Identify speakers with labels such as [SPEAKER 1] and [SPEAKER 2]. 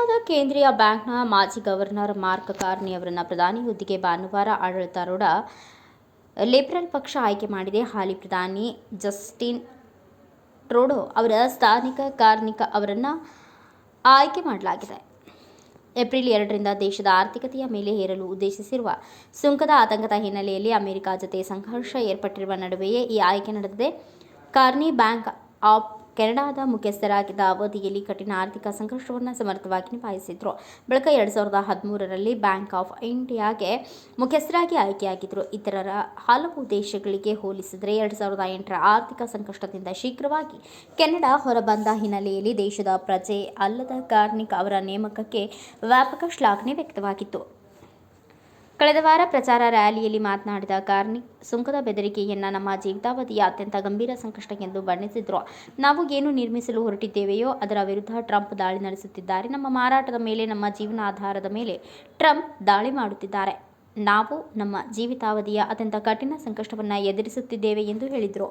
[SPEAKER 1] ಕೆನಡಾದ ಕೇಂದ್ರೀಯ ಬ್ಯಾಂಕ್ನ ಮಾಜಿ ಗವರ್ನರ್ ಮಾರ್ಕ್ ಕಾರ್ನಿ ಅವರನ್ನು ಪ್ರಧಾನಿ ಹುದ್ದೆಗೆ ಭಾನುವಾರ ಆಡಳಿತಾರೂಢ ಲಿಬರಲ್ ಪಕ್ಷ ಆಯ್ಕೆ ಮಾಡಿದೆ. ಹಾಲಿ ಪ್ರಧಾನಿ ಜಸ್ಟಿನ್ ಟ್ರೂಡೋ ಅವರ ಸ್ಥಾನಿಕ ಕಾರ್ನಿಕ್ ಅವರನ್ನು ಆಯ್ಕೆ ಮಾಡಲಾಗಿದೆ. ಏಪ್ರಿಲ್ 2ರಿಂದ ದೇಶದ ಆರ್ಥಿಕತೆಯ ಮೇಲೆ ಹೇರಲು ಉದ್ದೇಶಿಸಿರುವ ಸುಂಕದ ಆತಂಕದ ಹಿನ್ನೆಲೆಯಲ್ಲಿ ಅಮೆರಿಕ ಜತೆ ಸಂಘರ್ಷ ಏರ್ಪಟ್ಟಿರುವ ನಡುವೆಯೇ ಈ ಆಯ್ಕೆ ನಡೆದಿದೆ. ಕಾರ್ನಿ ಬ್ಯಾಂಕ್ ಆಫ್ ಕೆನಡಾದ ಮುಖ್ಯಸ್ಥರಾಗಿದ್ದ ಅವಧಿಯಲ್ಲಿ ಕಠಿಣ ಆರ್ಥಿಕ ಸಂಕಷ್ಟವನ್ನು ಸಮರ್ಥವಾಗಿ ನಿಭಾಯಿಸಿದ್ರು. ಬಳಿಕ 2013ರಲ್ಲಿ ಬ್ಯಾಂಕ್ ಆಫ್ ಇಂಡಿಯಾಗೆ ಮುಖ್ಯಸ್ಥರಾಗಿ ಆಯ್ಕೆಯಾಗಿದ್ದರು. ಇತರ ಹಲವು ದೇಶಗಳಿಗೆ ಹೋಲಿಸಿದರೆ 2008ರ ಆರ್ಥಿಕ ಸಂಕಷ್ಟದಿಂದ ಶೀಘ್ರವಾಗಿ ಕೆನಡಾ ಹೊರಬಂದ ಹಿನ್ನೆಲೆಯಲ್ಲಿ ದೇಶದ ಪ್ರಜೆ ಅಲ್ಲದ ಕಾರ್ನಿಕ್ ಅವರ ನೇಮಕಕ್ಕೆ ವ್ಯಾಪಕ ಶ್ಲಾಘನೆ ವ್ಯಕ್ತವಾಗಿತ್ತು. ಕಳೆದ ವಾರ ಪ್ರಚಾರ ರ್ಯಾಲಿಯಲ್ಲಿ ಮಾತನಾಡಿದ ಕಾರ್ನಿಕ್, ಸುಂಕದ ಬೆದರಿಕೆಯನ್ನು ನಮ್ಮ ಜೀವಿತಾವಧಿಯ ಅತ್ಯಂತ ಗಂಭೀರ ಸಂಕಷ್ಟ ಎಂದು ಬಣ್ಣಿಸಿದರು. ನಾವು ಏನು ನಿರ್ಮಿಸಲು ಹೊರಟಿದ್ದೇವೆಯೋ ಅದರ ವಿರುದ್ಧ ಟ್ರಂಪ್ ದಾಳಿ ನಡೆಸುತ್ತಿದ್ದಾರೆ. ನಮ್ಮ ಮಾರಾಟದ ಮೇಲೆ, ನಮ್ಮ ಜೀವನಾಧಾರದ ಮೇಲೆ ಟ್ರಂಪ್ ದಾಳಿ ಮಾಡುತ್ತಿದ್ದಾರೆ. ನಾವು ನಮ್ಮ ಜೀವಿತಾವಧಿಯ ಅತ್ಯಂತ ಕಠಿಣ ಸಂಕಷ್ಟವನ್ನು ಎದುರಿಸುತ್ತಿದ್ದೇವೆ ಎಂದು ಹೇಳಿದರು.